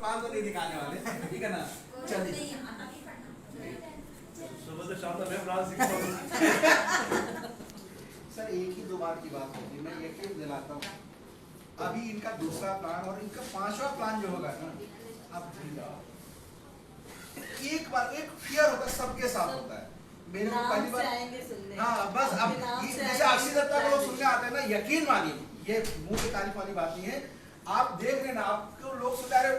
Plan तो नहीं दिखाने वाले, ठीक है ना। चलिए सुबह से शाम तक मैं प्लान सीखता हूँ। सर एक ही दो बार की बात होगी, मैं यकीन दिलाता हूँ अभी इनका दूसरा प्लान और इनका पांचवा प्लान जो होगा ना, अब एक बार एक फियर होता है, सबके साथ होता है। मेरे को पहली बार हाँ बस अब जैसे अक्षय दत्ता को लोग सुनने आते हैं ना, यकीन मानिए ये मुंह की तारीफ वाली बात नहीं है, आप देख रहे ना, आपको लोग सुना रहे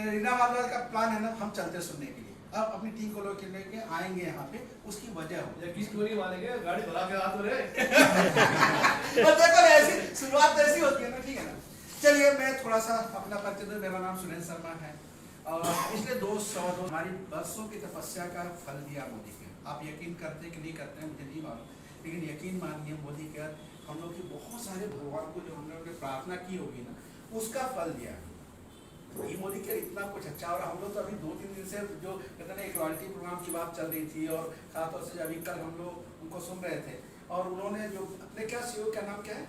रीना भारद्वाज का प्लान है ना, हम चलते सुनने के लिए, अब अपनी टीम को लोग लेके आएंगे यहाँ पे, उसकी वजह हो ये किस नहीं मानेंगे, गाड़ी भगा के आ तो रहे। देखो ऐसी शुरुआत तो ऐसी होती है ना, ठीक है ना। चलिए मैं थोड़ा सा अपना परिचय दूं, मेरा नाम सुनील शर्मा है और पिछले 2 साल हमारी बरसों की तपस्या का फल दिया मोदी के। आप यकीन करते कि नहीं करते हैं मुझे नहीं मालूम, लेकिन यकीन मानिए मोदी के हम लोग की बहुत सारे भगवान को जो हम लोग ने प्रार्थना की होगी ना, उसका फल दिया। ये मोदी के इतना कुछ अच्छा, और हम लोग तो अभी 2-3 दिन से जो कहते हैं इक्वालिटी प्रोग्राम की बात चल रही थी, और खासतौर से अभी कल हम लोग उनको सुन रहे थे, और उन्होंने जो अपने क्या सीईओ का नाम क्या है,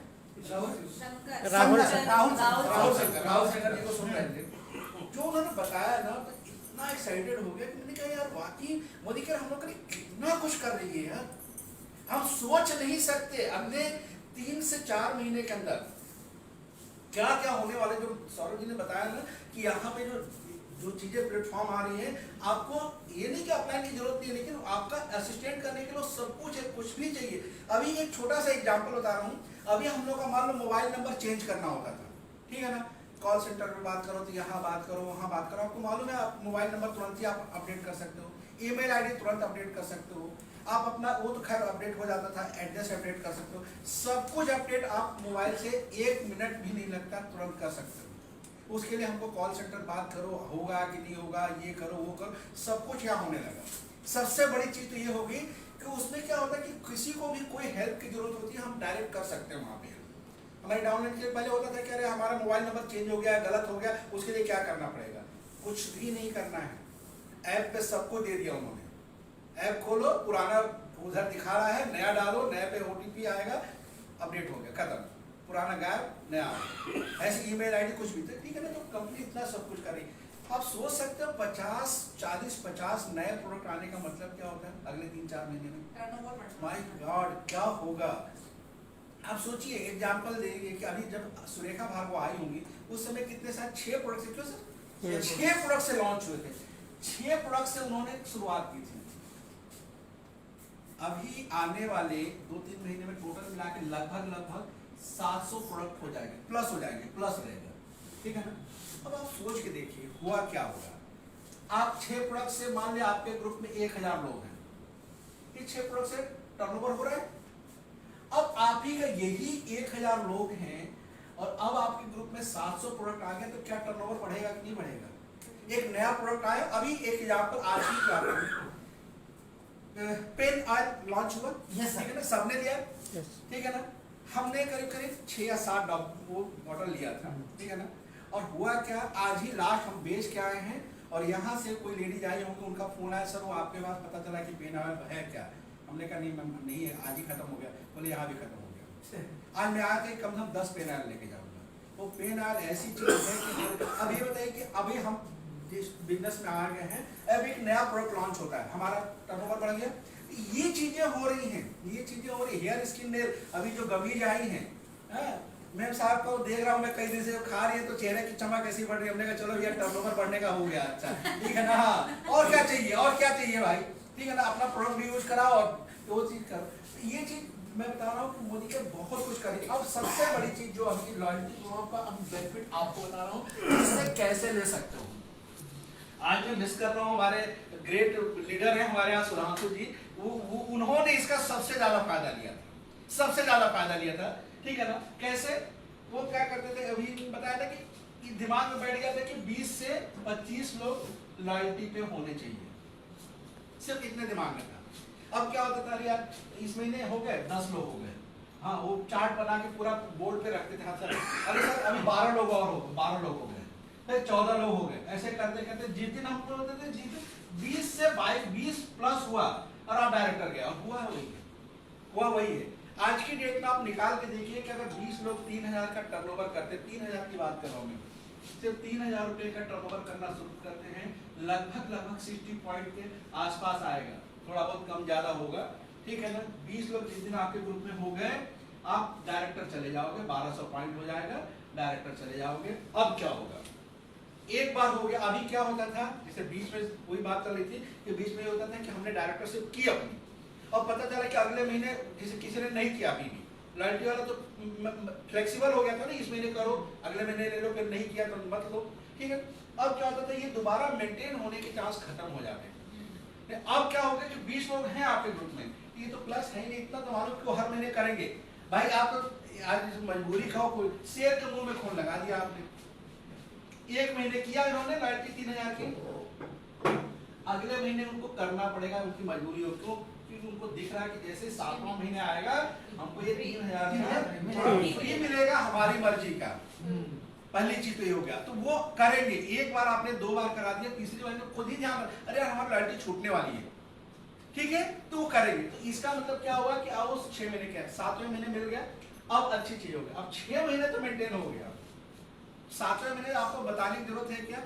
राहुल शंकर जी को सुन रहे थे, जो उन्होंने बताया ना तो इतना एक्साइटेड हो गया कि मैंने कहा यार वाकई मोदी के हम लोग कितना कुछ कर रही है यार, हम सोच नहीं सकते अगले 3 से 4 महीने के अंदर क्या क्या होने वाले। जो सौरभ जी ने बताया ना कि यहाँ पे जो चीजें प्लेटफॉर्म आ रही हैं, आपको ये नहीं कि अप्लाई की जरूरत नहीं है, लेकिन आपका असिस्टेंट करने के लिए सब कुछ है, कुछ भी चाहिए। अभी एक छोटा सा एग्जांपल बता रहा हूँ, अभी हम लोग का मान लो मोबाइल नंबर चेंज करना होता था, ठीक है ना, कॉल सेंटर में बात करो तो यहाँ बात करो वहाँ बात करो, आपको मालूम है आप मोबाइल नंबर तुरंत ही आप अपडेट कर सकते हो, ईमेल आईडी तुरंत अपडेट कर सकते हो, आप अपना वो तो खैर अपडेट हो जाता था, एड्रेस अपडेट कर सकते हो, सब कुछ अपडेट आप मोबाइल से 1 मिनट भी नहीं लगता, तुरंत कर सकते हो। उसके लिए हमको कॉल सेंटर बात करो, होगा कि नहीं होगा, ये करो वो करो, सब कुछ यहाँ होने लगा। सबसे बड़ी चीज तो ये होगी कि उसमें क्या होता है कि किसी को भी कोई हेल्प की जरूरत होती है, हम डायरेक्ट कर सकते हैं वहाँ पे। हमारे डाउनलोड के पहले होता था कि अरे हमारा मोबाइल नंबर चेंज हो गया, गलत हो गया, उसके लिए क्या करना पड़ेगा, कुछ भी नहीं करना है, ऐप पे सबको दे दिया उन्होंने, ऐप खोलो, पुराना उधर दिखा रहा है, नया डालो, नए पे OTP आएगा, अपडेट हो गया, खत्म, पुराना गायब, नया आ गया। ऐसे ईमेल आईडी कुछ भी, ठीक है ना। तो कंपनी इतना सब कुछ कर रही है, आप सोच सकते हो 50 नए प्रोडक्ट आने का मतलब क्या होता है अगले 3-4 महीने में, माय गॉड क्या होगा। आप सोचिए, एग्जाम्पल देंगे कि अभी जब सुरेखा भार्गव आई होंगी उस समय कितने सारे 6 प्रोडक्ट से, क्यों सर 6 प्रोडक्ट से लॉन्च हुए थे, 6 प्रोडक्ट से उन्होंने शुरुआत की थी। अभी आने वाले 2-3 महीने में टोटल मिला के लगभग 700 प्रोडक्ट हो जाएंगे, प्लस रहेगा, ठीक है ना। अब आप सोच के देखिए हुआ क्या होगा। आप 6 प्रोडक्ट से मान लिया आपके ग्रुप में 1000 लोग हैं, ये 6 प्रोडक्ट से टर्नओवर हो रहा है। अब आप ही का यही 1000 लोग हैं और अब आपके ग्रुप में 700 प्रोडक्ट आ गए, तो क्या टर्नओवर बढ़ेगा कि नहीं बढ़ेगा। एक नया प्रोडक्ट आया, अभी एक एग्जाम्पल आज ही का पेन आज लॉन्च हुआ, ठीक है ना, सबने लिया, ठीक है ना। हमने करीब 6 या 7 वो बॉटल लिया था, ठीक है ना। और हुआ क्या, आज ही लास्ट हम बेच के आए हैं और यहाँ से कोई लेडीज आई होंगी, उनका फोन आया, सर वो आपके पास पता चला कि पेन ऑयल है क्या। हमने कहा नहीं मैम नहीं है, आज ही खत्म हो गया। बोले यहाँ भी खत्म हो गया। आज मैं आया था कम से कम 10 पेन ऑयल लेके जाऊँगा। वो पेन ऑयल ऐसी चीज़ है कि अब ये बताइए कि अभी हम जिस बिजनेस में आ गए हैं, अब एक नया प्रोडक्ट लॉन्च होता है, हमारा टर्नओवर बढ़ गया। ये चीजें हो रही हैं, हेयर स्किन नेल अभी जो गंभीर आई हैं, मैम साहब को देख रहा हूँ मैं कई दिन से खा रही है तो चेहरे की चमक ऐसी बढ़ रही है। हमने कहा चलो यार टर्नओवर बढ़ने का हो गया, अच्छा ठीक है ना। हाँ और क्या चाहिए भाई, ठीक है ना। अपना प्रोडक्ट भी यूज कराओ और वो चीज करो। ये चीज मैं बता रहा हूँ कि मोदी के बहुत कुछ करी। अब सबसे बड़ी चीज जो अभी लॉयल्टी प्रोग्राम का बेनिफिट आपको बता रहा हूँ, इससे कैसे ले सकते हो। आज मैं मिस कर रहा हूँ, हमारे ग्रेट लीडर हैं हमारे यहाँ सुधांशु जी, उन्होंने इसका सबसे ज्यादा फायदा लिया था, ठीक है ना। कैसे, वो क्या करते थे, अभी बताया था कि दिमाग में बैठ गया था कि 20 से 25 लोग लॉयल्टी पे होने चाहिए, सिर्फ इतने दिमाग में था। अब क्या होता था यार, इस महीने हो गए 10 लोग हो गए, हाँ वो चार्ट बना के पूरा बोर्ड पे रखते थे, हाँ सर अरे सर अभी 12 लोग और हो, 12 लोग हो गए, फिर 14 लोग हो गए। ऐसे करते करते जिस दिन हम बोलते थे 20 से 20 प्लस हुआ और आप डायरेक्टर गया, और हुआ वही है। आज की डेट में आप निकाल के देखिए कि अगर 20 लोग 3000 का टर्नओवर करते, 3000 की बात कर रहा हूँ मैं, सिर्फ 3000 रुपए का टर्नओवर करना शुरू करते हैं, लगभग 60 पॉइंट के आसपास आएगा, थोड़ा बहुत कम ज्यादा होगा, ठीक है ना। 20 लोग जिस दिन आपके ग्रुप में हो गए, आप डायरेक्टर चले जाओगे, 1200 पॉइंट हो जाएगा, डायरेक्टर चले जाओगे। अब क्या होगा, एक बार हो गया। अभी क्या होता था, जैसे बीच में कोई बात चल रही थी कि बीच में होता था कि हमने डायरेक्टरशिप की अपनी, और पता चला कि अगले महीने किसी ने नहीं किया, अभी भी लॉयल्टी वाला तो फ्लेक्सिबल हो गया था ना, इस महीने करो, अगले महीने ले लो, फिर नहीं किया तो मत लो, ठीक है। अब क्या होता था, ये दोबारा मेंटेन होने के चांस खत्म हो जाते हैं। अब क्या होगा कि 20 लोग हैं आपके ग्रुप में, ये तो प्लस है नहीं इतना, तो मालूम को हर महीने करेंगे भाई। आप तो आज मजबूरी खाओ, कोई शेर के मुंह में खून लगा दिया आपने। एक महीने किया इन्होंने लॉयल्टी 3000 की, अगले महीने उनको करना पड़ेगा, उनकी मजबूरी हो, क्यों? क्योंकि उनको दिख रहा है कि जैसे 7वां महीने आएगा हमको ये 3000 फ्री मिलेगा, हमारी मर्जी का। पहली चीज तो ये हो गया, तो वो करेंगे। एक बार आपने 2 बार करा दिया, तीसरी बार खुद ही ध्यान, अरे हमारी लॉयल्टी छूटने वाली है, ठीक है, तो वो करेंगे। तो इसका मतलब क्या हुआ कि अब 6 महीने क्या, 7वें महीने मिल गया, अब अच्छी चीज हो गई। अब 6 महीने तो मेंटेन हो गया, 7वें महीने आपको बताने की जरूरत है क्या?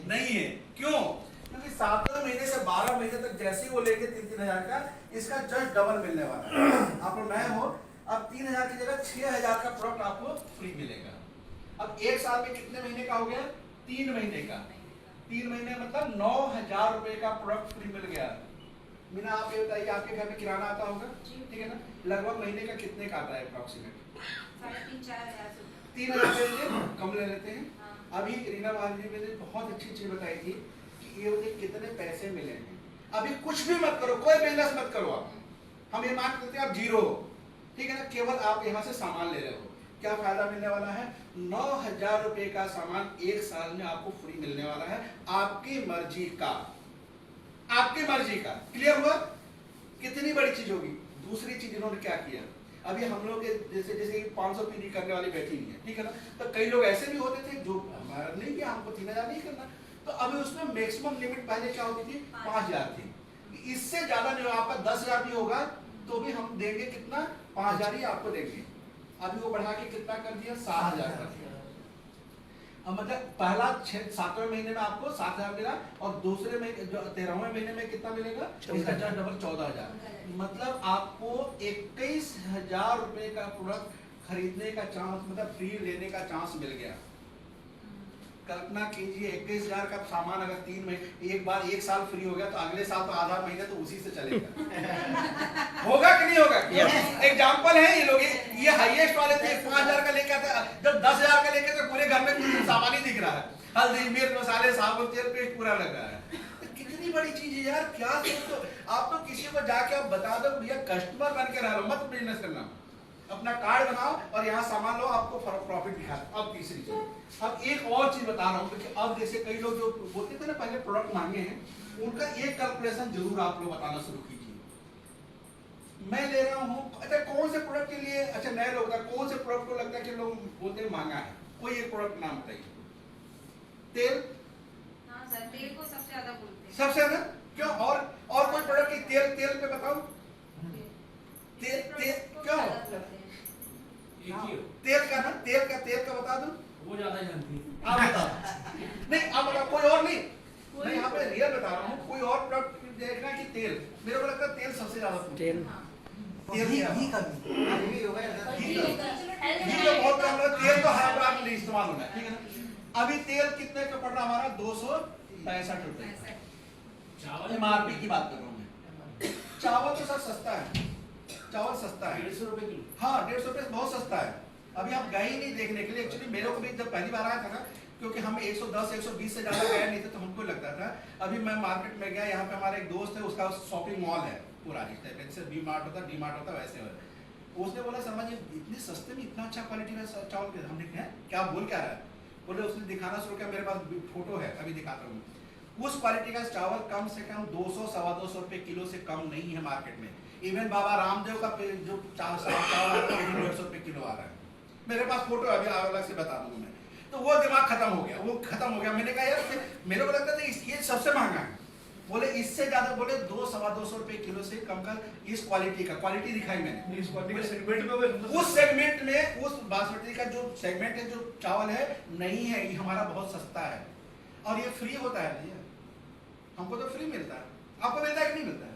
नहीं है। क्यों? क्योंकि 7वें महीने से 12 महीने तक जैसे ही वो लेके 3-3000 का, इसका जस्ट डबल मिलने वाला है। आप लोग नए हो, अब 3000 की जगह 6000 का प्रोडक्ट आपको फ्री मिलेगा। अब एक साल में कितने महीने का हो गया? 3 महीने का। 3 महीने मतलब 9000 रुपए का प्रोडक्ट फ्री मिल गया। बिना आप ये बताइए, आपके घर में किराना आता होगा, ठीक है ना, लगभग महीने का कितने का आता है अप्रोक्सीमेट? 3000 ले लेते, कम ले लेते हैं। अभी रीना बाजी ने बहुत अच्छी चीज बताई थी कि ये मुझे कितने पैसे मिले हैं। अभी कुछ भी मत करो, कोई बिजनेस मत करो आप, हम ये मान लेते हैं आप जीरो हो, ठीक है ना, केवल आप यहाँ से सामान ले रहे हो। क्या फायदा मिलने वाला है? 9000 रुपए का सामान एक साल में आपको फ्री मिलने वाला है, आपकी मर्जी का, आपकी मर्जी का। क्लियर हुआ? कितनी बड़ी चीज होगी। दूसरी चीज इन्होंने क्या किया, अभी हम लोग जैसे 500 पीडी करने वाली बैठी हुई है, ठीक है ना, तो कई लोग ऐसे भी होते थे जो हमारा नहीं किया, हमको 3000 नहीं करना, तो अभी उसमें मैक्सिमम लिमिट पहले क्या होती थी? 5000 थी। इससे ज्यादा नहीं, आपका 10000 भी होगा तो भी हम देंगे कितना? 5000 ही आपको देंगे। अभी वो बढ़ा के कितना कर दिया? 7000 कर दिया। अब मतलब पहला 7वें महीने में आपको 7000 मिला, और दूसरे में 13वें महीने में कितना मिलेगा? इसका डबल 14000। मतलब आपको 21000 रुपए का प्रोडक्ट खरीदने का चांस, मतलब फ्री लेने का चांस मिल गया। कल्पना कीजिए 21000 का सामान अगर 3 महीने, एक बार 1 साल फ्री हो गया, तो अगले साल तो आधा महीने तो उसी से चलेगा। होगा कि नहीं होगा? एग्जाम्पल है ये लोग, ये हाईएस्ट वाले थे 5000 का लेके आते, जब 10000 का लेके तो पूरे घर में कुछ सामान ही दिख रहा है, हल्दी मिर्च मसाले साबुन तेल पेस्ट पूरा लग रहा है। कितनी बड़ी चीज है यार, क्या सोचो आप। तो किसी को जाके आप बता दो भैया कस्टमर बन के रह लो, मत बिजनेस करना, अपना कार्ड बनाओ और यहाँ सामान लो, आपको प्रॉफिट दिखा। अब तीसरी चीज, अब एक और चीज बता रहा हूँ, क्योंकि अब जैसे कई लोग जो बोलते थे ना पहले प्रोडक्ट मांगे हैं, उनका एक कैलकुलेशन जरूर आप लोग बताना शुरू कीजिए। मैं ले रहा हूँ, अच्छा कौन से प्रोडक्ट के लिए, अच्छा नए लोग कौन से प्रोडक्ट को लगता है कि लोग बोलते हैं महंगा है, कोई एक प्रोडक्ट नाम बताइए। तेल, तेल को सबसे ज्यादा बोलते हैं। सबसे ज्यादा क्यों? और कोई प्रोडक्ट की तेल पे बताओ, तेल क्यों? तेल का बता दो, वो ज्यादा जानती है। आप बताओ। नहीं आप बताओ, कोई और नहीं, मैं यहाँ पे रियल बता रहा हूँ, कोई और प्रोडक्ट देखना कि तेल, मेरे को लगता है तेल सबसे ज्यादा तेल घी का घी तो बहुत कम है, तेल तो हर बार नहीं इस्तेमाल होना है, ठीक है ना। अभी तेल कितने का पड़ रहा हमारा? 265 रुपए। MRP की बात कर रहा हूँ मैं। चावल तो सर सस्ता है, चावल सस्ता है, 150 रुपए किलो। हाँ 150 रुपए बहुत सस्ता है। अभी आप गए ही नहीं देखने के लिए। एक्चुअली मेरे को भी जब पहली बार आया था ना, क्योंकि हम 110-120 से ज्यादा गए नहीं थे, तो हमको लगता था। अभी मैं मार्केट में गया, यहाँ पे हमारा एक दोस्त है, उसका शॉपिंग मॉल है पूरा, जैसे डी मार्ट होता वैसे। उसने बोला शर्मा जी इतने सस्ते में इतना अच्छा क्वालिटी में चावल के, हमने कहा क्या बोल क्या रहा है? बोले उसने दिखाना शुरू किया, मेरे पास फोटो है, अभी दिखाता हूँ। उस क्वालिटी का चावल कम से कम 200-225 रुपए किलो से कम नहीं है मार्केट में। इवन बाबा रामदेव का जो चावल आता है 150 रुपए किलो आ रहा है। मेरे पास फोटो अभी अलग से बता दूंगा मैं। तो वो दिमाग खत्म हो गया, वो खत्म हो गया। मैंने कहा यार मेरे को लगता था ये सबसे महंगा है, बोले इससे ज्यादा, बोले 200-225 रुपए किलो से कम का इस क्वालिटी का, क्वालिटी दिखाई मैंने इस क्वालिटी के सेगमेंट में वो उस सेगमेंट में, उस बासमती का जो सेगमेंट है, जो चावल है नहीं है, ये हमारा बहुत सस्ता है और ये फ्री होता है भैया, हमको तो फ्री मिलता है, आपको मिलता है कि नहीं मिलता है?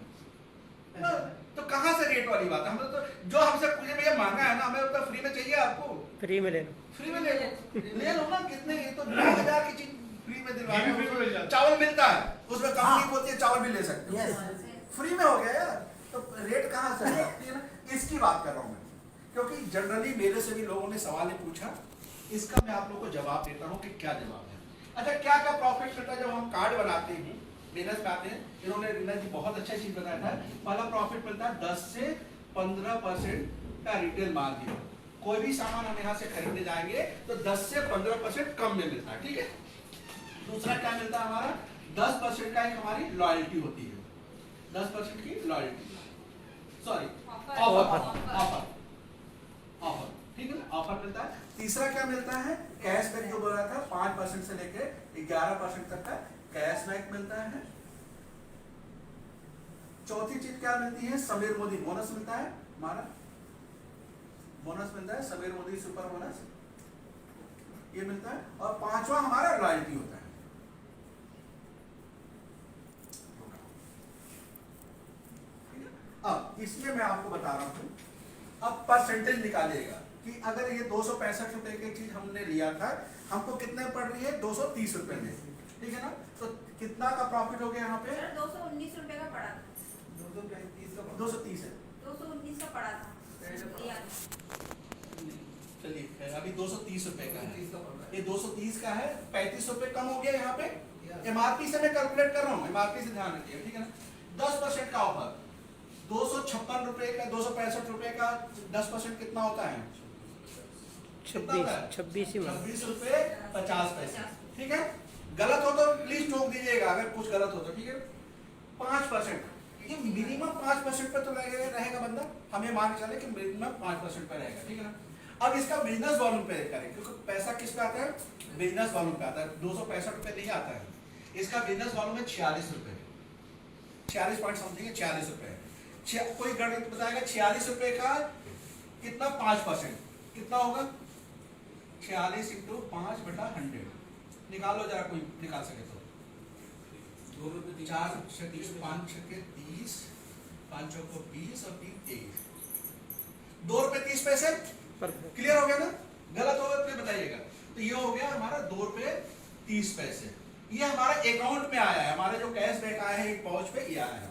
तो कहाँ से रेट वाली बात है? हम तो जो हमसे पूछे भैया महंगा है ना, हमें तो फ्री में चाहिए, आपको फ्री में ले लो, फ्री में ले लो ना। कितने, ये तो 9,000 की चीज फ्री में दिलवा ये भी फ्री में मिल रहे जाता हो। है। चावल मिलता है, उसमें कंपनी होती है, चावल भी ले सकते हो, Yes. फ्री में हो गया यार। तो रेट कहाँ से है? ठीक है ना, इसकी बात कर रहा हूँ मैं, क्योंकि जनरली मेरे से भी लोगों ने सवाल पूछा, इसका मैं आप लोगों को जवाब देता हूँ कि क्या जवाब है। अच्छा, क्या क्या प्रॉफिट मिलता है जब हम कार्ड बनाते हैं, बिजनेस में आते हैं? इन्होंने रीना जी बहुत अच्छा चीज बताया था। पहला प्रॉफिट मिलता है 10 से 15% का रिटेल मार्जिन। कोई भी सामान हम यहाँ से खरीदने जाएंगे तो 10 से 15% कम में मिलता है, ठीक है। दूसरा क्या मिलता है हमारा, 10% का एक हमारी लॉयल्टी होती है, 10% की लॉयल्टी, सॉरी ऑफर, ठीक है ना, ऑफर मिलता है। तीसरा क्या मिलता है, कैशबैक, जो बोला था 5% से लेके 11% तक का कैशबैक मिलता है। चौथी चीज क्या मिलती है, समीर मोदी बोनस मिलता है, हमारा बोनस मिलता है, समीर मोदी सुपर बोनस ये मिलता है। और पांचवा हमारा रॉयल्टी होता है। अब इसमें मैं आपको बता रहा हूं, अब परसेंटेज निकालिएगा कि अगर ये 265 रुपए की चीज हमने लिया था, हमको कितने पड़ रही है, 230 रुपए में, ठीक है ना। तो कितना का प्रॉफिट हो गया यहाँ पे, 219 रुपए का पड़ा था, 230 है। 219 का पड़ा था। चलिए खैर, अभी 230 रुपए का है, ये 230 का है, 35 रुपए कम हो गया यहाँ पे। एमआरपी से मैं कैलकुलेट कर रहा हूँ, एमआरपी से ध्यान रखिए, ठीक है ना। 10% का ऑफर, 256 रुपए का, 265 रुपए का 10% कितना होता है, 26 ही 26 रुपए 50 पैसे, ठीक है। गलत हो तो प्लीज टोक दीजिएगा, अगर कुछ गलत हो तो, ठीक है। 5%, ये मिनिमम 5% पे तो रहेगा बंदा, हमें मान के चले कि मिनिमम 5% पे रहेगा, ठीक है ना। अब इसका बिजनेस वॉल्यूम पे करें, क्योंकि पैसा किस पे आता है, बिजनेस वॉल्यूम पे आता है। 265 रुपए नहीं आता है, इसका बिजनेस वॉल्यूम है 46 रुपए, 46 पॉइंट समथिंग है, 46 रुपए। कोई गणित बताएगा 46 रुपए का कितना 5% कितना होगा, 46 इंटू 5/100 निकालो जरा, कोई निकाल सके तो। 4 30 5 6 30, 5 चौको 20 और 3 23, 2 रुपए 30 पैसे। क्लियर हो गया ना, गलत होगा तो बताइएगा। तो ये हो गया हमारा 2 रुपए 30 पैसे, ये हमारा अकाउंट में आया है, हमारे जो कैशबैक आया है एक पाउच पे ये आया है।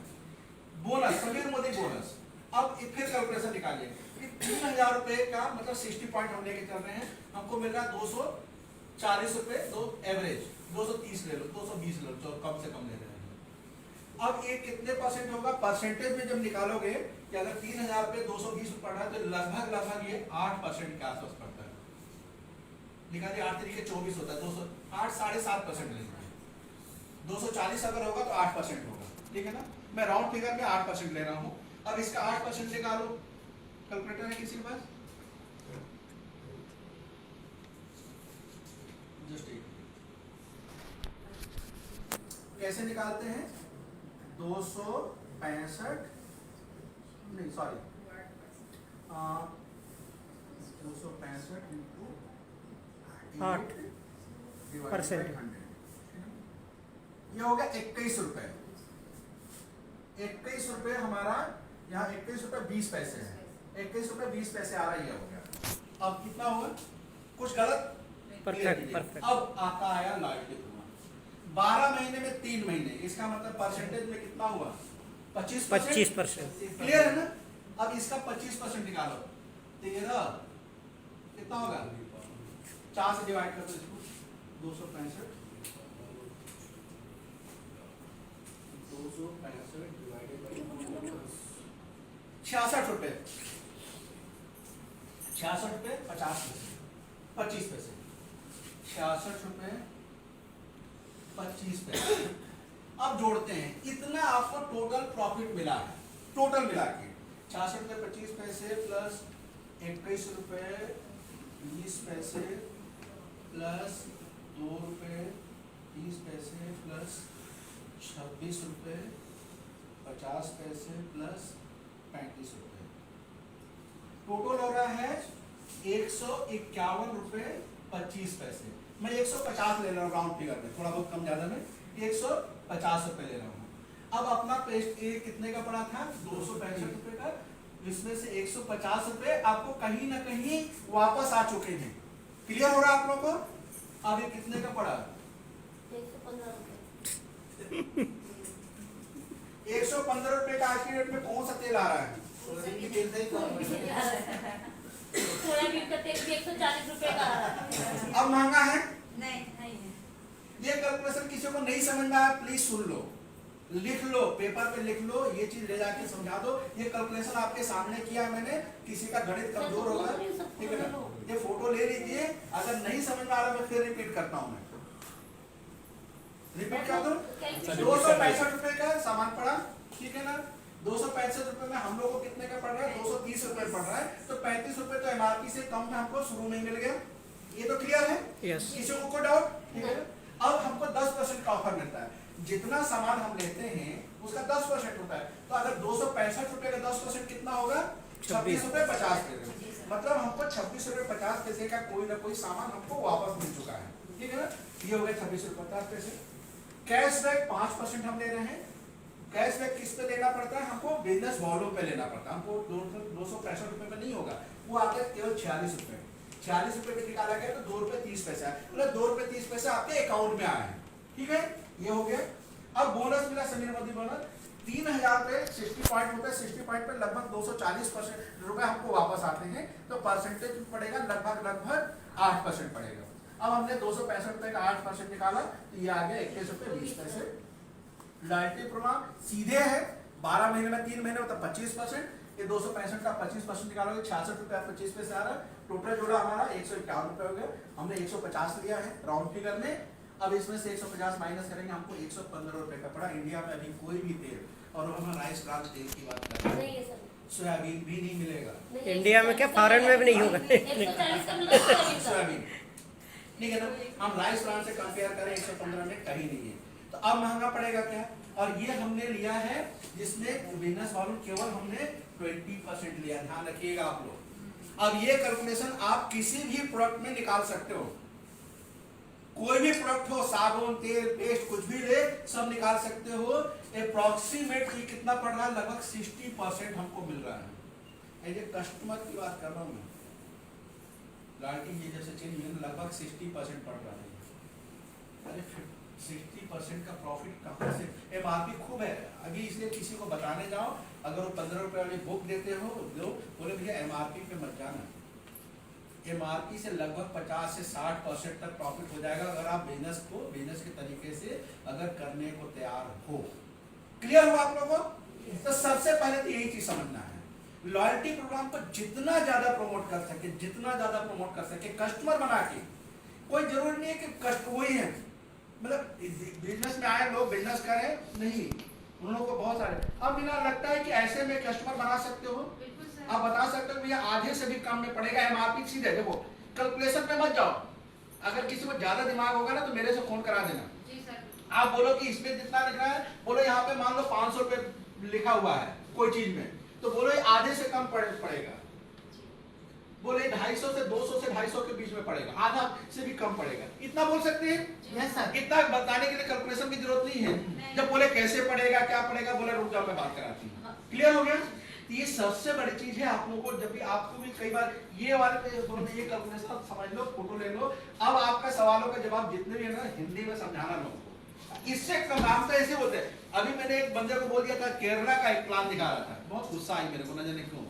Bonus, Sameer Modi bonus. अब फिर कैलकुलेशन निकालिए, 3000 रुपए का मतलब 60 पॉइंट हम लेके चल रहे हैं, हमको मिल रहा है 240 रुपए, दो एवरेज 230 ले लो, 220 ले लो, तो कम से कम ले रहे हैं। अब ये कितने परसेंट होगा, परसेंटेज में जब निकालोगे कि अगर 3000 रुपए 220 पड़ रहा है तो लगभग ये 8% के आसपास पड़ता है। निकालिए, 8 तरीके 24 होता है, 8 7.5% लेना है। 240 अगर होगा तो 8% होगा, ठीक है ना। मैं राउंड फिगर में 8% ले रहा हूं। अब इसका 8% निकालो, कैलकुलेटर है किसी के पास, जस्ट कैसे निकालते हैं, 265 नहीं सॉरी 265 इंटू 8%, ये हो गया 21 रुपए। 21 रुपए हमारा यहाँ 21 रुपए 20 पैसे है, 21 रुपए 20 पैसे आ रहा है, हो गया। अब कितना होगा, कुछ गलत, परफेक्ट। अब आता आया लॉयल्टी प्रमाण, 12 महीने में 3 महीने, इसका मतलब परसेंटेज में कितना हुआ, 25%। क्लियर है ना। अब इसका 25% निकालो, 13 कितना होगा, 4 से डिवाइड कर दो इसको, 265 डिवाइडेड बाई 66 रुपए, 66 रुपए 50 पैसे, 25 पैसे, 66 रुपए 25 पैसे। अब जोड़ते हैं, इतना आपको टोटल प्रॉफिट मिला है, टोटल मिला के 66 रुपए 25 पैसे प्लस 21 रुपए 20 पैसे प्लस 2 रुपए 30 पैसे प्लस 26 रुपये 50 पैसे प्लस 35 रुपये, टोटल हो रहा है 151 रुपये 25 पैसे। मैं 150 ले रहा हूँ राउंड फिगर में, थोड़ा बहुत कम ज्यादा में 150 रुपये ले रहा हूँ। अब अपना पेस्ट ए कितने का पड़ा था? 265 रुपये का। इसमें से 150 रुपये आपको कहीं ना कहीं वापस आ चुके हैं। क्लियर हो रहा है आप लोगों को? अब ये कितने का पड़ा? 115 रुपए। 115 रुपये का आज की डेट में कौन सा तेल आ रहा है? थोड़ा भी का तेल भी 140 रुपए का आ रहा है। अब महंगा है? नहीं नहीं है। ये कैलकुलेशन किसी को नहीं समझ में आया प्लीज सुन लो, लिख लो, पेपर पे लिख लो, ये चीज ले जाके समझा दो। ये कैलकुलेशन आपके सामने किया मैंने, किसी का गणित कमजोर होगा, ठीक है ना? ये फोटो ले लीजिए, अगर नहीं समझ में आ रहा मैं फिर रिपीट करता हूँ। मैं रिपीट कर दूं? 265 रुपए का सामान पड़ा, ठीक है ना? 265 रुपए में हम लोग को कितने का पड़ रहा है? 230 रुपए पड़ रहा है, तो 35 रुपए तो एमआरपी से कम में हमको शुरू में मिल गया। ये तो क्लियर है? यस। किसी को कोई डाउट? ठीक है। अब हमको 10% का ऑफर मिलता है। जितना सामान हम लेते हैं उसका 10% होता है, तो अगर 265 रुपए का 10% कितना होगा? 26 रुपए 50 पैसे। मतलब हमको 26 रुपए 50 पैसे का कोई ना कोई सामान हमको वापस मिल चुका है, ठीक है ना? ये हो गया 26 रुपए 50 पैसे। कैशबैक 5% हम ले रहे हैं। कैशबैक किस पे लेना पड़ता है? हमको बिजनेस वॉल्यूम पे लेना पड़ता है। हमको 265 रुपए में नहीं होगा, वो आता है केवल 46 रुपए। 46 रुपए पे निकाला गया तो 2 रुपए 30 पैसे आए, मतलब 2 रुपए 30 पैसे आपके अकाउंट में आए हैं, ठीक है? ये हो गया। अब बोनस मिला समीर मोदी बोनस 3000 पे 60 पॉइंट होता है, 60 पॉइंट पे लगभग 240% रुपए हमको वापस आते हैं, तो परसेंटेज पड़ेगा लगभग 8% पड़ेगा। अब हमने 265 रुपए का 8% निकाला तो ये आ गया 21 रुपए 20 पैसे। लॉयल्टी प्रोग्राम सीधे है, 12 महीने में 3 महीने मतलब 25%। ये 265 का 25% निकालोगे 66 रुपए 25 पैसे आ रहा है। टोटल जोड़ा हमारा 151 रुपए हो गया। हमने 150 लिया है राउंड फिगर में। अब इसमें से 150 माइनस करेंगे, हमको 115 रुपए का पड़ा। इंडिया में अभी कोई भी तेल, और हम राइस ब्रांड तेल की बात कर रहे नहीं हैं, है सर। सोयाबीन भी नहीं मिलेगा। इंडिया में क्या, फॉरेन में भी नहीं होगा। 140 का मिला सोयाबीन ठीक है ना? हम राइस ब्रांड से कंपेयर करें 115 में कहीं नहीं है। तो अब महंगा पड़ेगा क्या? और ये हमने लिया है जिसमें बिजनेस वॉल्यूम केवल हमने 20% लिया, ध्यान रखिएगा आप लोग। अब ये कैलकुलेशन आप किसी भी प्रोडक्ट में निकाल सकते हो, कोई भी प्रोडक्ट हो, साबुन तेल पेस्ट कुछ भी ले, सब निकाल सकते हो। अप्रॉक्सीमेट ये कितना पड़ रहा है? लगभग 60% हमको मिल रहा है। ये कस्टमर की बात कर रहा हूँ मैं, लॉयल्टी ये जैसे चेंज लगभग 60% पड़ रहा है। अरे 60% का प्रॉफिट कहाँ से? एमआरपी खूब है अभी, इसलिए किसी को बताने जाओ, अगर वो 15 रुपए वाली बुक देते हो दो, बोले भैया एमआरपी पे मत जाना, एमआरपी से लगभग 50 से 60% तक प्रॉफिट हो जाएगा अगर आप बिजनेस के तरीके से अगर करने को तैयार हो। क्लियर हो आप लोगों को? तो सबसे पहले तो यही चीज समझना है, लॉयल्टी प्रोग्राम को जितना ज्यादा प्रमोट कर सके, कस्टमर बना के। कोई जरूरी नहीं है कि कस्ट वही है, मतलब बिजनेस में आए लोग बिजनेस करें, नहीं, उन लोगों को बहुत सारे। अब बिना लगता है कि ऐसे में कस्टमर बना सकते हो, आप बता सकते हो भैया आधे से भी कम में पड़ेगा एमआरपी। सीधे देखो कैलकुलेशन पे मत जाओ, अगर किसी को ज्यादा दिमाग होगा ना तो मेरे से फोन करा देना। आप बोलो कि इसमें जितना लिख रहा है, बोलो यहाँ पे मान लो 500 रुपए लिखा हुआ है कोई चीज में, तो बोलो आधे से कम पड़ेगा, बोले 250 से 200 से 250 के बीच में पड़ेगा, आधा से भी कम पड़ेगा, इतना बोल सकते हैं? Yes sir. इतना बताने के लिए कैलकुलेशन की जरूरत नहीं है। जब बोले कैसे पड़ेगा क्या पड़ेगा, बोले रुक जाओ मैं बात कराती हूँ। क्लियर हो गया? तो ये सबसे बड़ी चीज है आप लोगों को, जब भी आपको भी कई बार ये वाले पे ये कैलकुलेशन समझ लो, फोटो ले लो। अब आपका सवालों का जवाब जितने भी है ना हिंदी में समझाना लोगों को, इससे काम तो ऐसे होते हैं। अभी मैंने एक बंदे को बोल दिया था, केरला का एक प्लान दिखा रहा था, बहुत गुस्सा आई मेरे को, न जाने क्यों,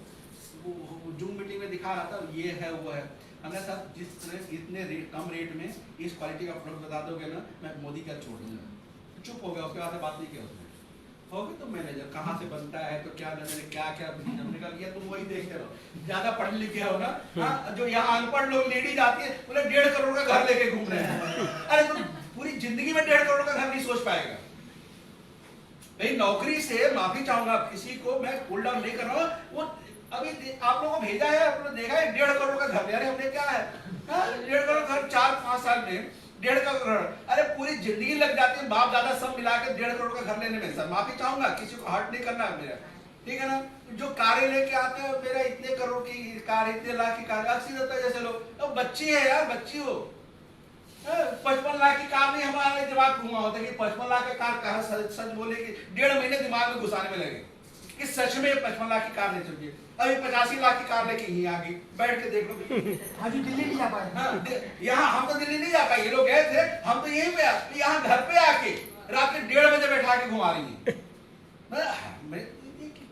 जूम मीटिंग में दिखा रहा था, ये है वो है। हमने साहब जिस इतने कम रेट में इस क्वालिटी का प्रोडक्ट बता दोगे ना, मैं मोदी का छोड़ दूंगा। चुप हो गया, उसके बाद बात नहीं किया उसने। होगी तो मैनेजर कहाँ से बनता है तो क्या मैंने क्या हमने कहा तुम वही देखते रहो, ज्यादा पढ़ लिखे हो ना। हाँ, जो यहाँ अनपढ़ लोग लेडीज आती है बोले 1.5 करोड़ का घर लेके घूम रहे हैं। अरे तुम पूरी जिंदगी में 1.5 करोड़ का घर नहीं सोच पाएगा भाई। नौकरी से माफी चाहूंगा किसी को, मैं कूल डाउन नहीं कर रहा हूँ। वो अभी आप लोगों को भेजा है, आपने देखा है 1.5 करोड़ का घर ले रहे, हमने क्या है 1.5 करोड़ घर 4-5 साल में 1.5 करोड़, अरे पूरी जिंदगी लग जाती है बाप दादा सब मिला के 1.5 करोड़ का घर लेने में। सर माफी चाहूंगा, किसी को हर्ट नहीं करना मेरा, ठीक है ना। जो कारें लेके आते हैं, मेरा इतने करोड़ की कार, इतने लाख की कार, अक्सर होता है जैसे लोग, तो बच्ची है यार, बच्ची हो। 55 लाख की कार नहीं, हमारा दिमाग घुमा होता है कि 55 लाख का कार कहाँ सच बोले कि 1.5 महीने दिमाग में घुसाने में लगे कि सच में 55 लाख की कार ले चुकी है। अभी 85 लाख की कार लेके यहीं आ गई, बैठ के देख लो। आज दिल्ली नहीं जा पाए। हाँ, यहाँ हम तो दिल्ली नहीं जा पाए, ये लोग गए थे, हम तो यहीं पे यहाँ घर पे आके रात के 1:30 बजे बैठा के घुमा रही है।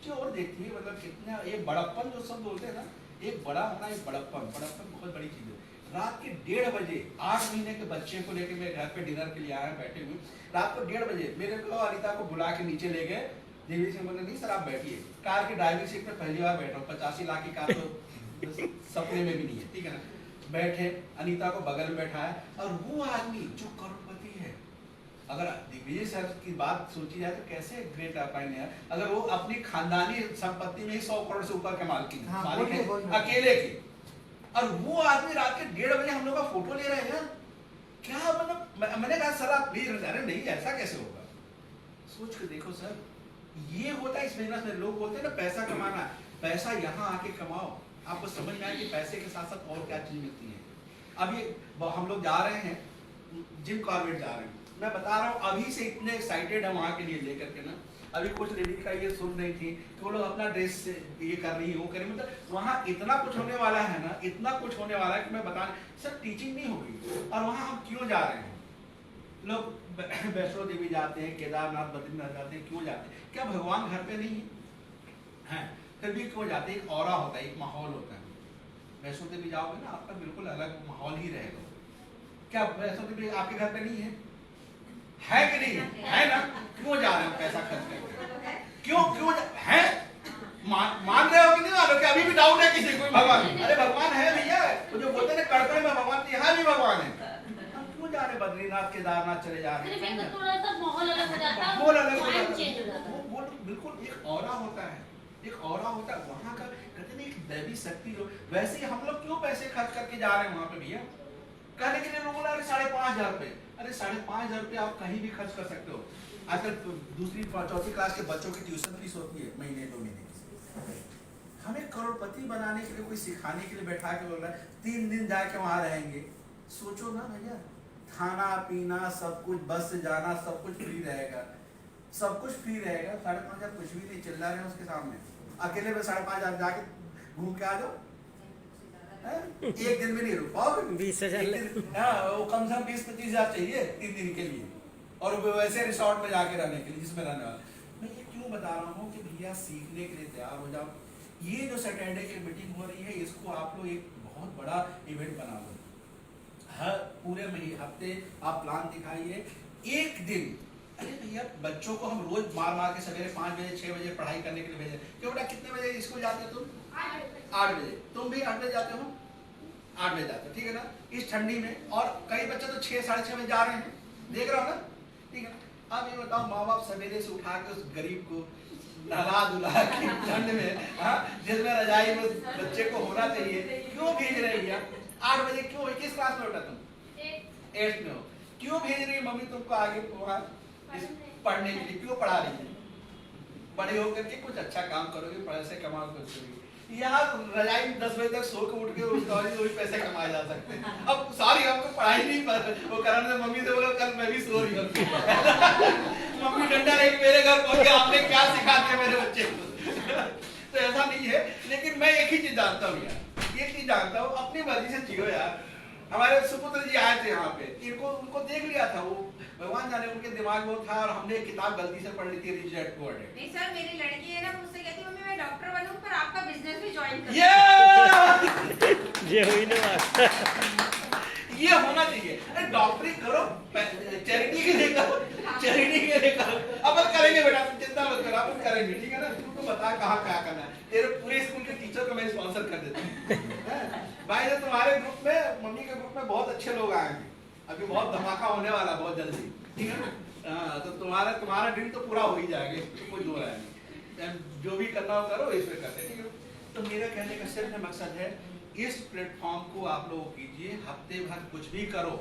और देखिए मतलब कितना ये बड़प्पन जो सब बोलते हैं ना, एक बड़ा होना, एक बड़प्पन बहुत बड़ी चीज है। रात के 1:30 बजे 8 महीने के बच्चे को लेके मैं घर पे डिनर के लिए आया, बैठे हुए रात को 1:30 बजे मेरे को अनिता को बुला के नीचे ले गए। देवी सिंह बोले नहीं सर आप बैठिए, कार की ड्राइविंग सीट पे पहली बार बैठा हूँ, 85 लाख की कार तो सपने में भी नहीं है, ठीक है ना। बैठे, अनिता को बगल में बैठाया, और वो आदमी जो करोड़पति है, अगर दिग्विजय सर की बात सोची जाए तो कैसे ग्रेट अपाइन है, अगर वो अपनी खानदानी संपत्ति में 100 करोड़ से ऊपर के मालिक है अकेले के, और वो आदमी रात के 1:30 बजे हम लोग का फोटो ले रहे हैं। क्या मतलब, मैंने कहा सर आप प्लीज, अरे नहीं ऐसा कैसे होगा, सोच के देखो सर, ये होता है इस बिजनेस में। लोग बोलते हैं ना पैसा कमाना, पैसा यहाँ आके कमाओ, आपको समझ में आए कि पैसे के साथ साथ और क्या चीज मिलती है। अब ये हम लोग जा रहे हैं, जिम कॉर्बेट जा रहे हैं, मैं बता रहा हूँ अभी से इतने एक्साइटेड है वहां के लिए लेकर के ना। अभी कुछ लेडी का ये सुन रही थी कि वो लोग अपना ड्रेस से ये कर रही है, वो कर रही, मतलब वहाँ इतना कुछ होने वाला है ना, इतना कुछ होने वाला है कि मैं बता, सर टीचिंग नहीं होगी। और वहाँ हम क्यों जा रहे हैं, लोग वैष्णो देवी जाते हैं, केदारनाथ बद्रीनाथ जाते हैं, क्यों जाते हैं, क्या भगवान घर पे नहीं है? फिर भी क्यों जाते हैं, एक ऑरा होता है, एक माहौल होता है। वैष्णो देवी जाओगे ना आपका बिल्कुल अलग माहौल ही रहेगा। क्या वैष्णो देवी आपके घर पे नहीं है कि नहीं है ना? क्यों जा रहे हो पैसा खर्च करके, क्यों है? मान रहे हो कि नहीं मान रहे हो? अभी भी डाउट है किसी को भगवान? अरे भगवान है भैया, तो जो बोलते हैं कड़कड़ में भगवान, तो यहाँ भी भगवान है। क्यों जा रहे बद्रीनाथ केदारनाथ चले जा रहे हैं? थोड़ा सा माहौल अलग हो जाता है, माहौल अलग हो माइंड जाता चेंज हो जाता है। वो बिल्कुल एक ऑरा होता है, एक ऑरा होता है वहाँ का, कहते हैं एक दैवी शक्ति जो। वैसे ही हम लोग क्यों पैसे खर्च करके जा रहे हैं वहाँ पे भैया? कहने के लिए लोग बोला 5,500 रुपए, अरे 5,500 रुपए आप कहीं भी खर्च कर सकते हो। आजकल तो दूसरी चौथी क्लास के बच्चों की ट्यूशन फीस होती है महीने 2 महीने की। हमें करोड़पति बनाने के लिए कोई सिखाने के लिए बैठा के बोल रहा है 3 दिन जाके वहां रहेंगे। सोचो ना भैया, खाना पीना सब कुछ, बस से जाना सब कुछ फ्री रहेगा, सब कुछ फ्री रहेगा। 5,500 कुछ भी नहीं, चिल्ला रहे हैं उसके सामने। अकेले में 5,500 जाके घूम के आ जाओ, एक दिन में नहीं रुक पाओगे। 20,000 हाँ, वो कम से कम 20-25 हजार चाहिए 3 दिन के लिए, और वैसे रिसोर्ट में जाके रहने के लिए जिसमें रहने वाला। मैं ये क्यों बता रहा हूँ कि भैया सीखने के लिए तैयार हो जाओ। ये जो सैटरडे की मीटिंग हो रही है, इसको आप लोग एक बहुत बड़ा इवेंट बना लो। हर पूरे हफ्ते आप प्लान दिखाइए, एक दिन। अरे भैया बच्चों को हम रोज मार के सवेरे 5 बजे 6 बजे पढ़ाई करने के लिए भेजें। क्यों बेटा कितने बजे स्कूल जाते हो तुम? 8 बजे। तुम भी 8 बजे जाते हो? 8 बजे जाते हो, ठीक है ना। इस ठंडी में, और कई बच्चे तो 6 साढ़े 6 बजे जा रहे हैं, देख रहे हो ना, ठीक है। अब ये बताओ, माँ बाप सवेरे से उठा के उस गरीब को नहला धुला के ठंड में, जिसमें रजाई में बच्चे को होना चाहिए, क्यों भेज रही है 8 बजे? क्यों? किस क्लास में बेटा तुम? 8th में हो। क्यों भेज रही है मम्मी तुमको आगे पढ़ने के लिए? क्यों पढ़ा रही है? बड़े होकर के कुछ अच्छा काम करोगे, पैसे कमाओ कुछ करोगे। यहाँ रजाई में 10 बजे तक सो के उठ के वही पैसे कमाए जा सकते हैं। अब सॉरी आपको पढ़ाई नहीं पर वो कारण से मम्मी से बोला कल मैं भी सो रही हूँ। मम्मी डंडा लेके मेरे घर पहुंच, आपने क्या सिखा दिया मेरे बच्चे को? तो ऐसा नहीं है, लेकिन मैं एक ही चीज जानता हूँ यार, एक चीज जानता हूँ, अपनी मर्जी से जियो यार। हमारे सुपुत्र जी आए थे यहाँ पे, उनको देख लिया था, वो भगवान जाने उनके दिमाग में था, और हमने किताब गलती से पढ़ ली थी, रिच डैड पुअर डैड। नहीं सर, मेरी लड़की है ना, मुझसे कहती है मम्मी मैं डॉक्टर बनूं पर आपका बिजनेस भी ज्वाइन करूं। ये हुई ना बात। ये होना चाहिए। अरे डॉक्टरी करो, चैरिटी के लिए करो, चैरिटी के लिए करो। अपन करेंगे बेटा, तुम चिंता मत करो, अपन करेंगे, ठीक है ना। तू तो बता कहाँ क्या करना है, तेरे पूरे स्कूल के टीचर को मैं स्पॉन्सर कर देता हूँ भाई। तो तुम्हारे ग्रुप में, मम्मी के ग्रुप में बहुत अच्छे लोग आएंगे, अभी बहुत धमाका होने वाला बहुत जल्दी, ठीक है ना। तो तुम्हारा ड्रीम तो पूरा हो ही जाएगा, तो कोई दो राय नहीं। जो भी करना हो करो, इसमें करते, ठीक है। तो मेरा कहने का सिर्फ मकसद है, इस प्लेटफॉर्म को आप लोग कीजिए, हफ्ते भर कुछ भी करो,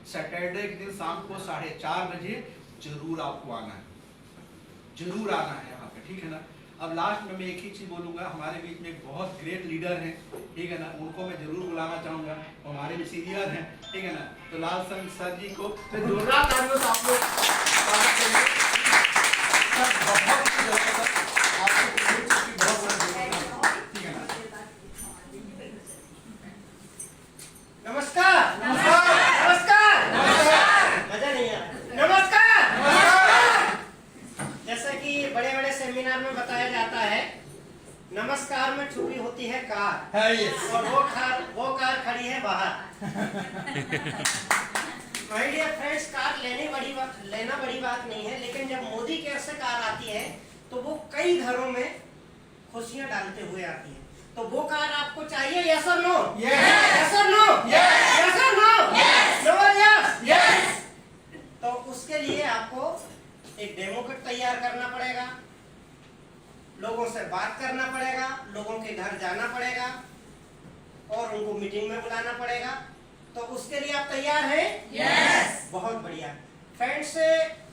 सैटरडे के दिन शाम को 4:30 बजे जरूर आपको आना है, जरूर आना है यहाँ पे, ठीक है ना। अब लास्ट में मैं एक ही चीज बोलूंगा, हमारे बीच में एक बहुत ग्रेट लीडर हैं, ठीक है ना, उनको मैं जरूर बुलाना चाहूंगा, हमारे भी सीनियर हैं, ठीक है ना। तो लाल सिंह सर जी को मैं जोरदार तालियों से आप लोग स्वागत करेंगे। सर बहुत ही जबरदस्त, आपको ये चीज की बहुत बड़ी जरूरत है, ठीक है ना। नमस्कार। नमस्कार। मजा नहीं आया। नमस्कार। जैसा कि बड़े बड़े सेमिनार में बताया जाता है, नमस्कार में छुपी होती है कार, और वो कार खड़ी है बाहर। माय डियर फ्रेंड्स, कार लेना बड़ी बात नहीं है, लेकिन जब मोदी केयर से कार आती है तो वो कई घरों में खुशियां डालते हुए आती है। तो वो कार आपको चाहिए, यस और नो? यस और नो? यस और नो? नो और यस? तो उसके लिए आपको एक डेमो किट तैयार करना पड़ेगा, लोगों से बात करना पड़ेगा, लोगों के घर जाना पड़ेगा और उनको मीटिंग में बुलाना पड़ेगा। तो उसके लिए आप तैयार हैं? यस। बहुत बढ़िया। फ्रेंड्स,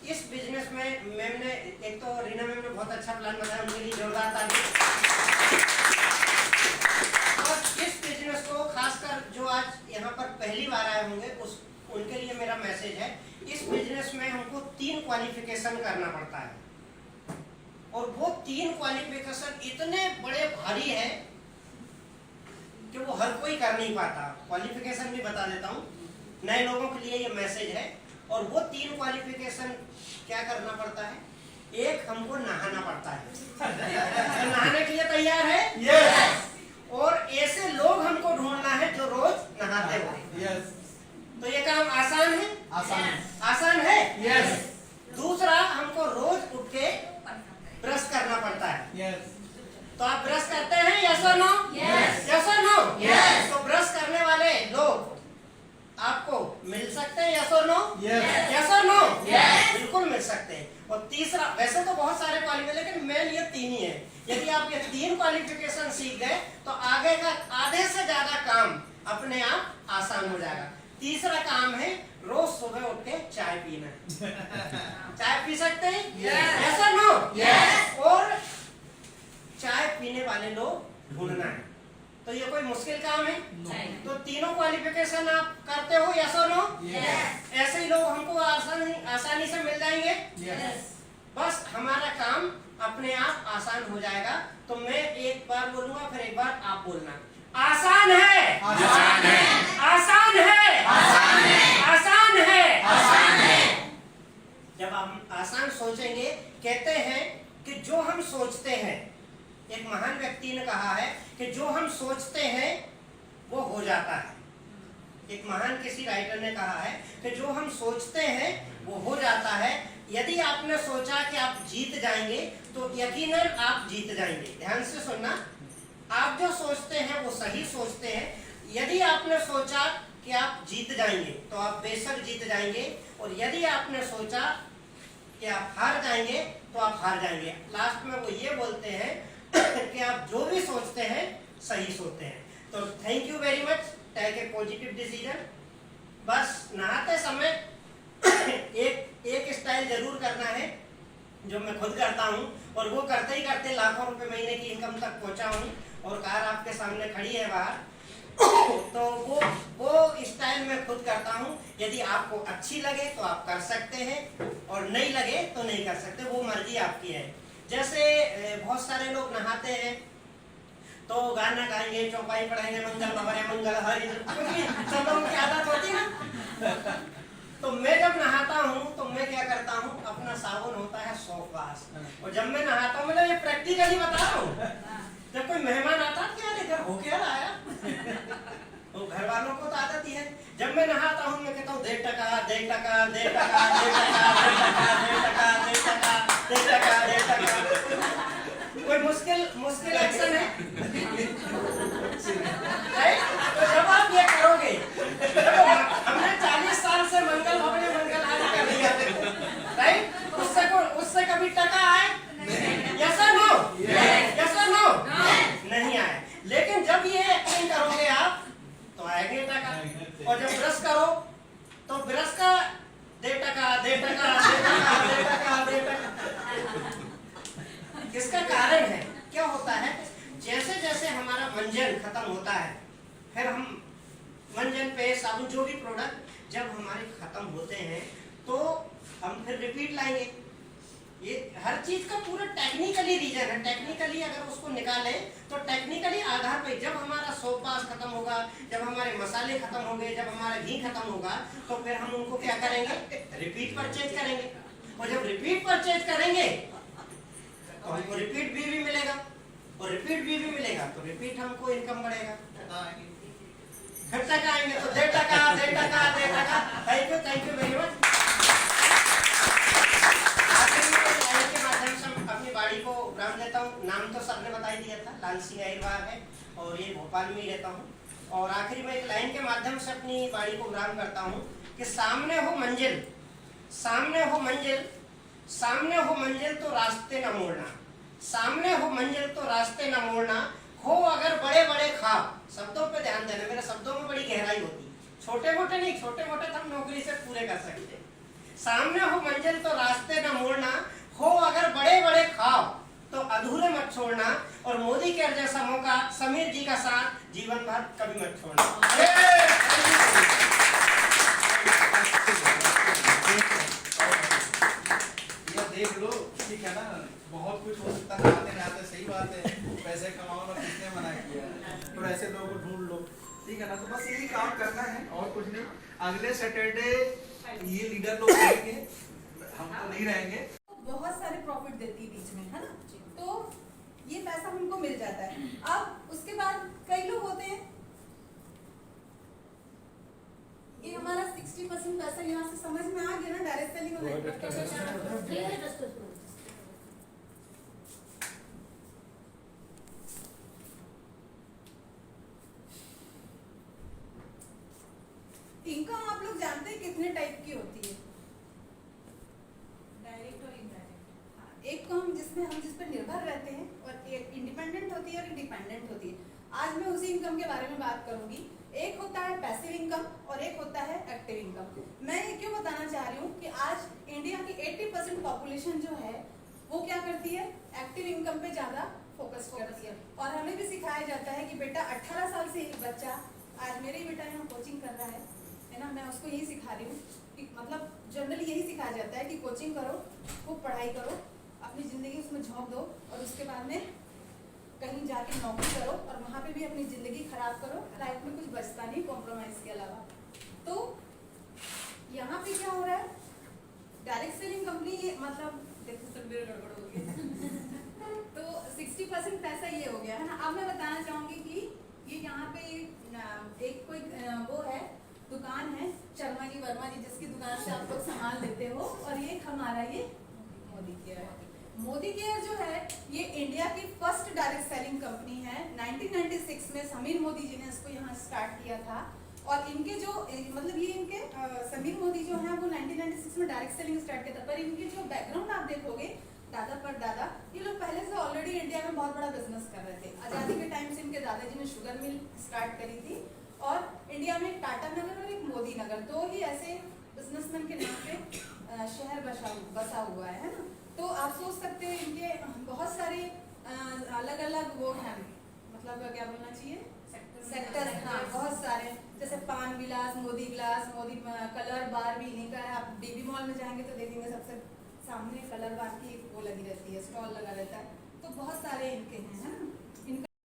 इस बिजनेस में मैम ने, एक तो रीना मैम ने बहुत अच्छा प्लान बताया, उनके लिए जोरदार ताली। और इस बिजनेस को खासकर जो आज यहाँ पर पहली बार आए होंगे उनके लिए मेरा मैसेज है, इस बिजनेस में हमको 3 क्वालिफिकेशन करना पड़ता है, और वो 3 क्वालिफिकेशन इतने बड़े भारी है कि वो हर कोई कर नहीं पाता। क्वालिफिकेशन भी बता देता हूँ, नए लोगों के लिए ये मैसेज है। और वो 3 क्वालिफिकेशन क्या करना पड़ता है? एक, हमको नहाना पड़ता है। तो नहाने के लिए तैयार है? यस। और ऐसे लोग हमको ढूंढना है जो रोज नहाते हो। यस। तो ये काम आसान है? आसान है? यस। दूसरा, हमको रोज उठ के ब्रश करना पड़ता है। यस। तो आप ब्रश करते हैं, यस और नो? यस। यस और नो? यस। तो ब्रश करने वाले लोग आपको मिल सकते हैं, यस और नो? यस। यस और नो? यस। बिल्कुल मिल सकते हैं। और तीसरा, वैसे तो बहुत सारे क्वालिफिकेशन, लेकिन मेन ये 3 ही है। यदि आप ये 3 क्वालिफिकेशन सीख गए तो आगे का आधे से ज्यादा काम अपने आप आसान हो जाएगा। तीसरा काम है रोज सुबह उठ के चाय पीना। चाय पी सकते हैं? यस और नो? यस। और चाय पीने वाले लोग ढूंढना है। तो ये कोई मुश्किल काम है? तो तीनों क्वालिफिकेशन आप करते हो, यस और नो? यस। ऐसे ही लोग हमको आसानी से मिल जाएंगे। यस। बस हमारा काम अपने आप आसान हो जाएगा। तो मैं एक बार बोलूंगा, फिर एक बार आप बोलना। आसान है, आसान है, आसान है, आसान है, आसान है, आसान है। जब हम आसान सोचेंगे, कहते हैं कि जो हम सोचते हैं, एक महान व्यक्ति ने कहा है कि जो हम सोचते हैं वो हो जाता है। एक महान किसी राइटर ने कहा है कि जो हम सोचते हैं वो हो जाता है। यदि आपने सोचा कि आप जीत जाएंगे तो यकीनन आप जीत जाएंगे। ध्यान से सुनना, आप जो सोचते हैं वो सही सोचते हैं। यदि आपने सोचा कि आप जीत जाएंगे तो आप बेशक जीत जाएंगे, और यदि आपने सोचा कि आप हार जाएंगे तो आप हार जाएंगे। लास्ट में वो ये बोलते हैं कि आप जो भी सोचते हैं सही सोचते हैं। तो thank you very much, take a positive decision. बस नहाते समय एक स्टाइल जरूर करना है जो मैं खुद करता हूँ, और वो करते ही करते लाखों रुपए महीने की इनकम तक पहुंचा हूँ, और कार आपके सामने खड़ी है बाहर। तो वो स्टाइल मैं खुद करता हूँ। यदि आपको अच्छी लगे तो आप कर सकते हैं, और नहीं लगे तो नहीं कर सकते, वो मर्जी आपकी है। जैसे बहुत सारे लोग नहाते हैं तो गाना गाएंगे, चौपाई पढ़ाएंगे, मंगल भवरे मंगल हरि, सब लोगों की आदत होती है ना। तो मैं जब नहाता हूँ तो मैं क्या करता हूँ, अपना साबुन होता है सौंफवास, और जब मैं नहाता हूँ, मैं ये प्रैक्टिकली बता रहा हूँ, जब कोई मेहमान आता है, क्या इधर हो क्या आया, तो घर वालों को तो आदत ही है। जब मैं नहाता हूँ मैं कहता हूँ 1.5 टका, 1.5 टका, 1.5 टका, 1.5 टका, 1.5 टका, 1.5 टका, 1.5 टका। कोई मुश्किल एक्शन है? तो जब आप ये करोगे, हमने 40 साल से मंगल भवने मंगल हानि कर लिया, राइट? उससे कभी टका आए? यस और नो? यस और नो? नहीं आए। लेकिन जब ये एक्शन करोगे आप तो आएंगे टका। और जब ब्रश करो तो ब्रश फिर हम मंजन पे साबुन जो भी प्रोडक्ट जब हमारे खत्म होते हैं तो हम फिर रिपीट लाएंगे। ये हर चीज का पूरा टेक्निकली रीजन है। टेक्निकली अगर उसको निकाले तो टेक्निकली आधार पे जब हमारा सोप पास खत्म होगा, जब हमारे मसाले खत्म होंगे, जब हमारा घी खत्म होगा, तो फिर हम उनको क्या करेंगे, रिपीट परचेज करेंगे। और जब रिपीट परचेज करेंगे तो हमको रिपीट भी मिलेगा, और रिपीट भी मिलेगा तो रिपीट हमको इनकम बढ़ेगा। फिर तक आएंगे तो 1.5%। Thank you very much. के माध्यम से अपनी बाड़ी को ब्रांड देता हूँ। नाम तो सबने बता ही दिया था, लाल सिंह अहिरवार है और ये भोपाल में ही रहता हूँ। और आखिरी में एक लाइन के माध्यम से अपनी बाड़ी को ब्रांड करता हूँ कि सामने हो मंजिल, सामने हो मंजिल, सामने हो मंजिल तो रास्ते न मोड़ना, सामने हो मंजिल तो रास्ते न मोड़ना, हो अगर बड़े बड़े ख्वाब। शब्दों पे ध्यान देना, मेरे शब्दों में बड़ी गहराई होती है, छोटे मोटे नहीं, छोटे मोटे तो हम नौकरी से पूरे कर सकते हैं। सामने हो मंजिल तो रास्ते न मोड़ना, हो अगर बड़े बड़े ख्वाब तो अधूरे मत छोड़ना, और मोदी केयर जैसा मौका समीर जी का साथ जीवन भर कभी मत छोड़ना। देख लो, ठीक है ना, बहुत कुछ हो सकता है, आते ना आते, सही बात है, पैसे कमाओ ना, किसने मना किया, तो ऐसे लोगों को ढूंढ लो, ठीक है ना। तो बस यही काम करना है और कुछ नहीं। अगले सैटरडे ये लीडर लोग रहेंगे, हम तो नहीं रहेंगे। बहुत सारे प्रॉफिट देती है बीच में, है ना, तो ये पैसा हमको मिल जाता है। अब उसके बाद कई लोग होते हैं, ये हमारा 60% पैसा यहाँ से समझ में आ गया ना, डायरेक्ट सेलिंग इनकम आप लोग जानते हैं कितने टाइप की होती है, डायरेक्ट और इनडायरेक्ट। एक को हम जिस पर निर्भर रहते हैं, और एक इंडिपेंडेंट होती है और डिपेंडेंट होती है। आज मैं उसी इनकम के बारे में बात करूंगी। एक होता है पैसिव इनकम और एक होता है एक्टिव इनकम। मैं ये क्यों बताना चाह रही हूँ कि आज इंडिया की 80% पॉपुलेशन जो है वो क्या करती है, एक्टिव इनकम पे ज्यादा फोकस करती है। और हमें भी सिखाया जाता है कि बेटा 18 साल से एक बच्चा, आज मेरे ही बेटा यहाँ कोचिंग कर रहा है ना, मैं उसको यही सिखा रही हूँ कि मतलब जनरली यही सिखाया जाता है कि कोचिंग करो, खूब पढ़ाई करो, अपनी जिंदगी उसमें झोंक दो, और उसके बाद में कहीं जाके नौकरी करो, और वहाँ पे भी अपनी जिंदगी खराब करो, लाइफ में कुछ बचता नहीं कॉम्प्रोमाइज के अलावा। तो यहाँ पे क्या हो रहा है, डायरेक्ट सेलिंग कंपनी, ये मतलब देखो सब मेरे गड़बड़ हो गया तो 60% पैसा ये हो गया है ना। अब मैं बताना चाहूंगी कि ये यहाँ पे एक कोई वो है, दुकान है शर्मा जी वर्मा जी, जिसकी दुकान से आप लोग सामान लेते हो, और ये हमारा ये मोदी केयर है। मोदी केयर जो है ये इंडिया की फर्स्ट डायरेक्ट सेलिंग कंपनी है। 1996 में समीर मोदी जी ने इसको यहाँ स्टार्ट किया था, और इनके जो मतलब ये इनके समीर मोदी जो हैं वो 1996 में डायरेक्ट सेलिंग स्टार्ट किया था। पर इनके जो बैकग्राउंड आप देखोगे, दादा परदादा, ये लोग पहले से ऑलरेडी इंडिया में बहुत बड़ा बिजनेस कर रहे थे। आज़ादी के टाइम से इनके दादाजी ने शुगर मिल स्टार्ट करी थी, और इंडिया में टाटा नगर और एक मोदी नगर, दो ही ऐसे बिजनेसमैन के नाम पे शहर बसा हुआ है ना। तो आप सोच सकते हो इनके बहुत सारे अलग अलग वो हैं, मतलब क्या बोलना चाहिए, सेक्टर, हाँ बहुत सारे, जैसे पान विलास, मोदी विलास, मोदी कलर बार भी इन्हीं का है। आप डीबी मॉल में जाएंगे तो देखेंगे सबसे सामने कलर बार की वो लगी रहती है, स्टॉल लगा रहता है। तो बहुत सारे इनके हैं, है ना।